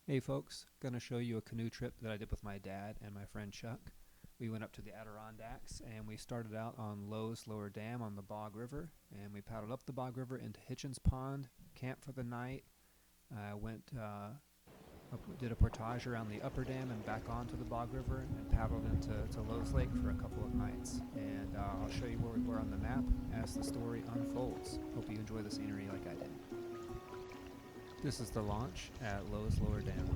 Hey folks, gonna show you a canoe trip that I did with my dad and my friend Chuck. We went up to the Adirondacks and we started out on Lowe's Lower Dam on the Bog River, and we paddled up the Bog River into Hitchens Pond, camped for the night, did a portage around the upper dam and back onto the Bog River, and paddled into Lowe's Lake for a couple of nights. And I'll show you where we were on the map as the story unfolds. Hope you enjoy the scenery like I did. This is the launch at Lowe's Lower Dam.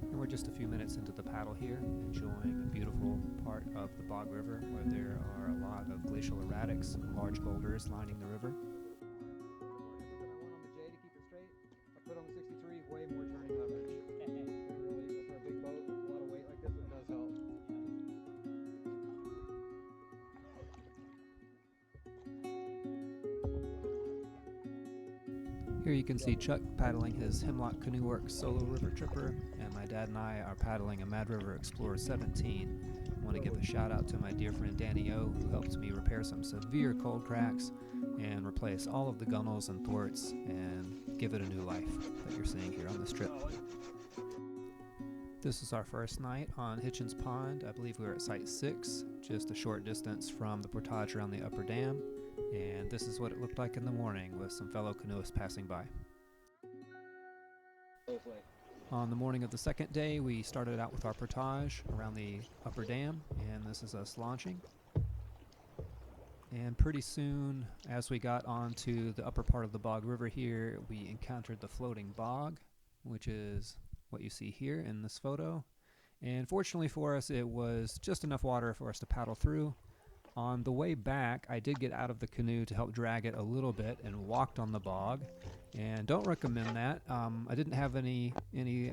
And we're just a few minutes into the paddle here, enjoying a beautiful part of the Bog River where there are a lot of glacial erratics and large boulders lining the river. I put on the 63, way more turning leverage. Really, for a big boat with a lot of weight like this, it does help. Here you can see Chuck paddling his Hemlock Canoe Works solo river tripper, and my dad and I are paddling a Mad River Explorer 17. I want to give a shout out to my dear friend Danny O, who helped me repair some severe cold cracks and replace all of the gunnels and thwarts and give it a new life that you're seeing here on this trip. This is our first night on Hitchens Pond. I believe we were at Site 6, just a short distance from the portage around the upper dam. And this is what it looked like in the morning with some fellow canoeists passing by. On the morning of the second day, we started out with our portage around the upper dam, and this is us launching. And pretty soon, as we got onto the upper part of the Bog River here, we encountered the floating bog, which is what you see here in this photo. And fortunately for us, it was just enough water for us to paddle through. On the way back, I did get out of the canoe to help drag it a little bit and walked on the bog, and don't recommend that. I didn't have any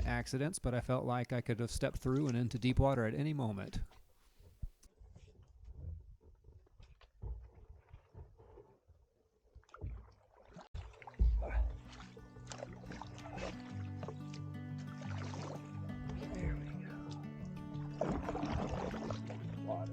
accidents, but I felt like I could have stepped through and into deep water at any moment. There we go. Water.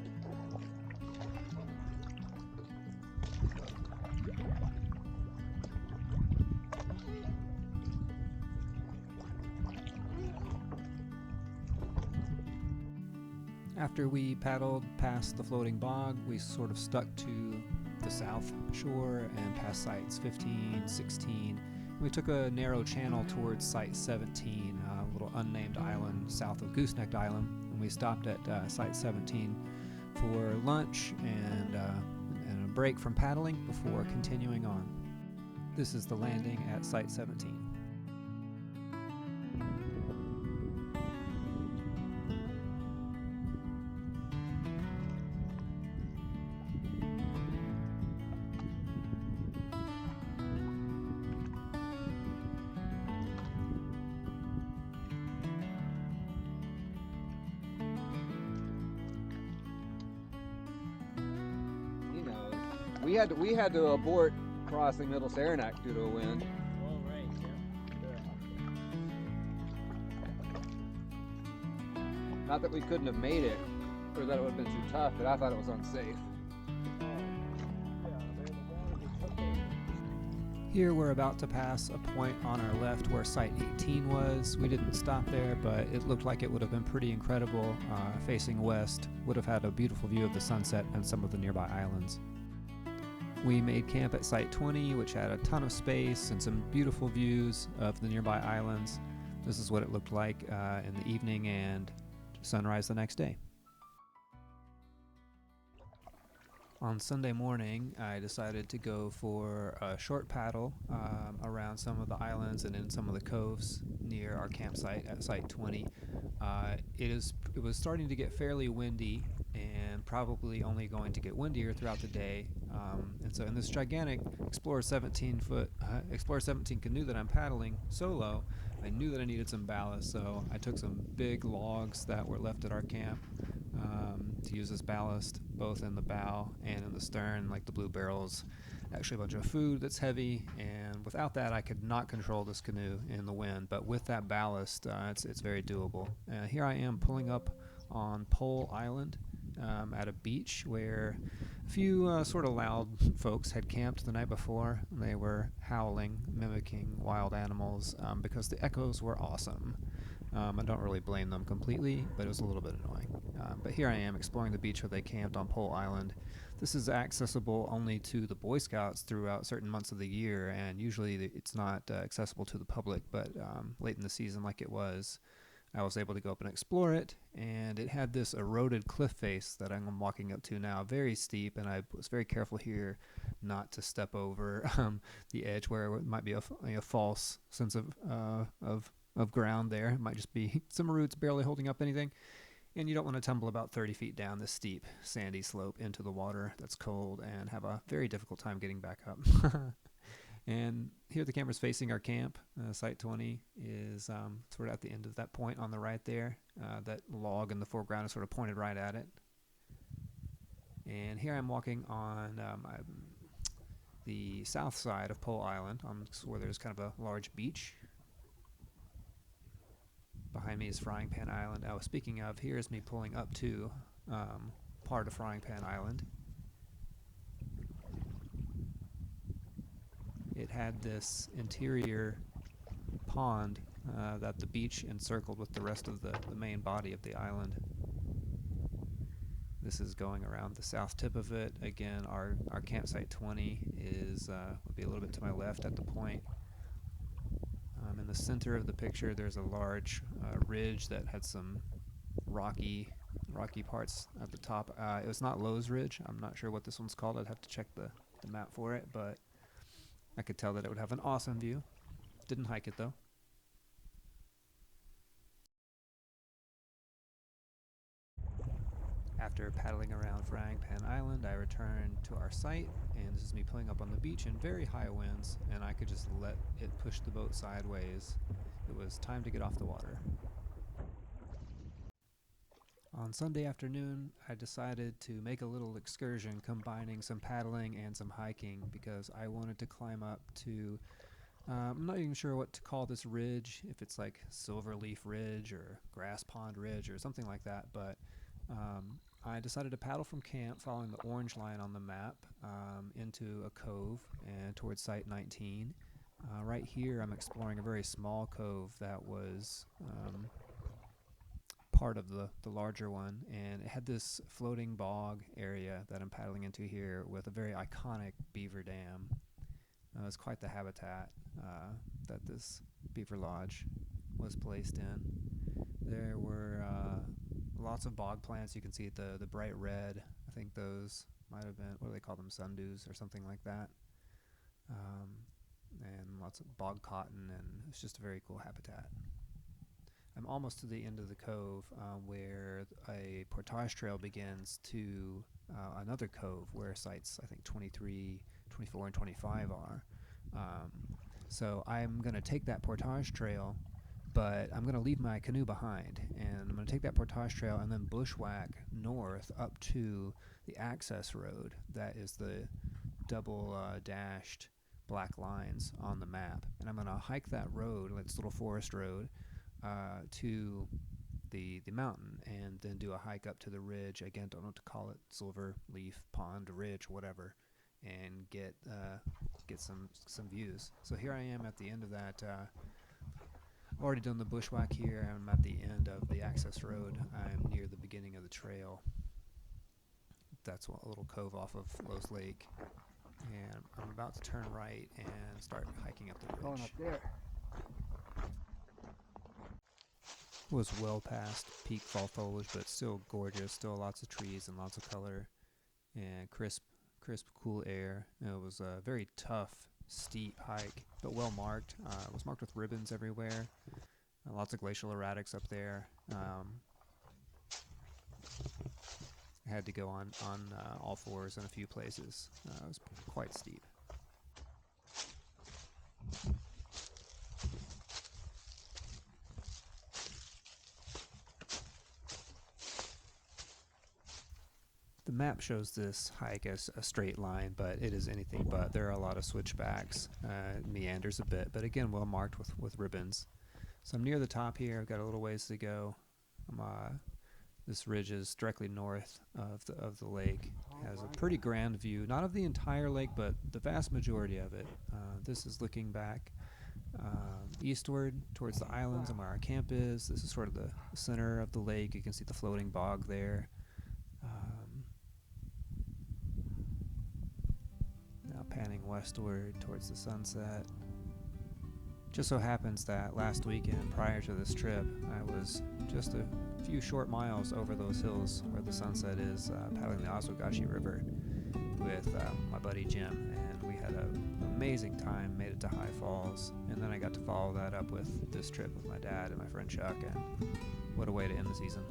After we paddled past the floating bog, we sort of stuck to the south shore and past sites 15, 16. We took a narrow channel towards site 17, a little unnamed island south of Gooseneck Island, and we stopped at site 17 for lunch and a break from paddling before continuing on. This is the landing at site 17. We had to abort crossing Middle Saranac due to a wind. Oh, right, yeah. Not that we couldn't have made it, or that it would have been too tough, but I thought it was unsafe. Here we're about to pass a point on our left where site 18 was. We didn't stop there, but it looked like it would have been pretty incredible. Facing west, would have had a beautiful view of the sunset and some of the nearby islands. We made camp at site 20, which had a ton of space and some beautiful views of the nearby islands. This is what it looked like in the evening and sunrise the next day. On Sunday morning, I decided to go for a short paddle around some of the islands and in some of the coves near our campsite at Site 20. It was starting to get fairly windy and probably only going to get windier throughout the day. And so in this gigantic Explorer 17 canoe that I'm paddling solo, I knew that I needed some ballast, so I took some big logs that were left at our camp to use as ballast, both in the bow and in the stern, like the blue barrels. Actually a bunch of food that's heavy, and without that I could not control this canoe in the wind, but with that ballast it's very doable. Here I am pulling up on Pole Island, at a beach where a few sort of loud folks had camped the night before. They were howling, mimicking wild animals because the echoes were awesome. I don't really blame them completely, but it was a little bit annoying. But here I am exploring the beach where they camped on Pole Island. This is accessible only to the Boy Scouts throughout certain months of the year, and usually it's not accessible to the public, but late in the season, like it was, I was able to go up and explore it, and it had this eroded cliff face that I'm walking up to now, very steep, and I was very careful here not to step over the edge where it might be a false sense of ground there. It might just be some roots barely holding up anything. And you don't want to tumble about 30 feet down this steep, sandy slope into the water that's cold and have a very difficult time getting back up. And here the camera's facing our camp. Site 20 is sort of at the end of that point on the right there. That log in the foreground is sort of pointed right at it. And here I'm walking on the south side of Pole Island, where there's kind of a large beach. Behind me is Frying Pan Island. Oh, speaking of, here's me pulling up to part of Frying Pan Island. It had this interior pond that the beach encircled with the rest of the main body of the island. This is going around the south tip of it. Again, our campsite 20 would be a little bit to my left at the point. In the center of the picture, there's a large ridge that had some rocky parts at the top. It was not Lowe's Ridge. I'm not sure what this one's called. I'd have to check the map for it, but I could tell that it would have an awesome view. Didn't hike it though. After paddling around Frying Pan Island, I returned to our site, and this is me pulling up on the beach in very high winds, and I could just let it push the boat sideways. It was time to get off the water. On Sunday afternoon, I decided to make a little excursion combining some paddling and some hiking because I wanted to climb up to, I'm not even sure what to call this ridge, if it's like Silverleaf Ridge or Grass Pond Ridge or something like that, but I decided to paddle from camp following the orange line on the map into a cove and towards Site 19. Right here I'm exploring a very small cove that was part of the larger one, and it had this floating bog area that I'm paddling into here with a very iconic beaver dam. It's quite the habitat that this beaver lodge was placed in. There were lots of bog plants. You can see the bright red. I think those might have been, what do they call them, sundews or something like that. And lots of bog cotton, and it's just a very cool habitat. I'm almost to the end of the cove where a portage trail begins to another cove where sites, I think 23, 24, and 25 are. So I'm going to take that portage trail, but I'm going to leave my canoe behind, and I'm going to take that portage trail and then bushwhack north up to the access road that is the double dashed black lines on the map. And I'm going to hike that road, like this little forest road, to the mountain, and then do a hike up to the ridge. Again, don't know what to call it, Silver Leaf Pond Ridge, whatever, and get some views. So here I am at the end of that. Already done the bushwhack here. I'm at the end of the access road. I'm near the beginning of the trail. That's a little cove off of Lowe's Lake, and I'm about to turn right and start hiking up the ridge. Going up there. Was well past peak fall foliage, but still gorgeous. Still lots of trees and lots of color, and crisp, cool air. It was a very tough, steep hike, but well marked. It was marked with ribbons everywhere. Lots of glacial erratics up there. I had to go on all fours in a few places. It was quite steep. The map shows this hike as a straight line, but it is anything but. There are a lot of switchbacks, meanders a bit, but again, well marked with ribbons. So I'm near the top here. I've got a little ways to go. I'm This ridge is directly north of the lake. Oh, Has a my pretty God. grand view, not of the entire lake, but the vast majority of it. This is looking back eastward towards the islands and where our camp is. This is sort of the center of the lake. You can see the floating bog there. Now panning westward towards the sunset. Just so happens that last weekend prior to this trip, I was just a few short miles over those hills where the sunset is, paddling the Oswegatchie River with my buddy Jim, and we had an amazing time, made it to High Falls, and then I got to follow that up with this trip with my dad and my friend Chuck, and what a way to end the season.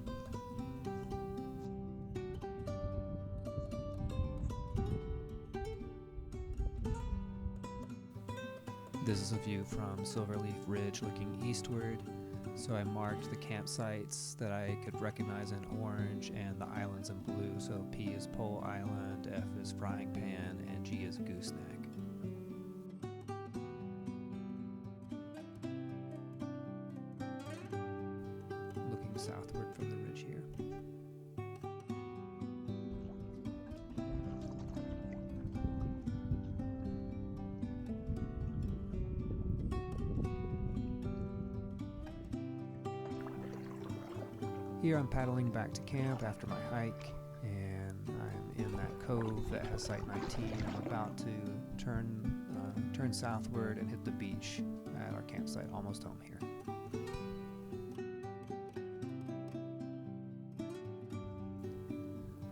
This is a view from Silverleaf Ridge looking eastward. So I marked the campsites that I could recognize in orange and the islands in blue. So P is Pole Island, F is Frying Pan, and G is Gooseneck. Looking southward from the ridge here. Here I'm paddling back to camp after my hike, and I'm in that cove that has Site 19. I'm about to turn southward and hit the beach at our campsite, almost home here.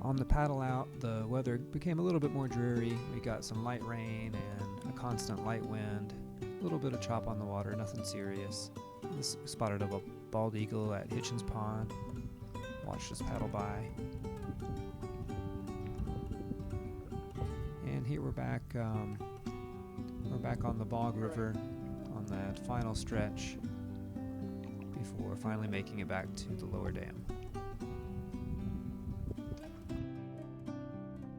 On the paddle out, the weather became a little bit more dreary. We got some light rain and a constant light wind, a little bit of chop on the water, nothing serious. Spotted a bald eagle at Hitchens Pond. Watched us paddle by. And here we're back on the Bog River on that final stretch before finally making it back to the lower dam.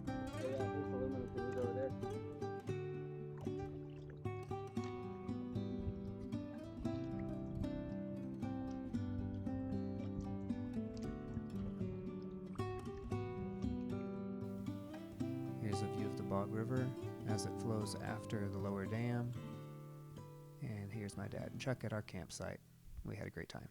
So yeah, here's the aluminum canoes over there. Here's a view of the Bog River as it flows after the lower dam. And here's my dad and Chuck at our campsite. We had a great time.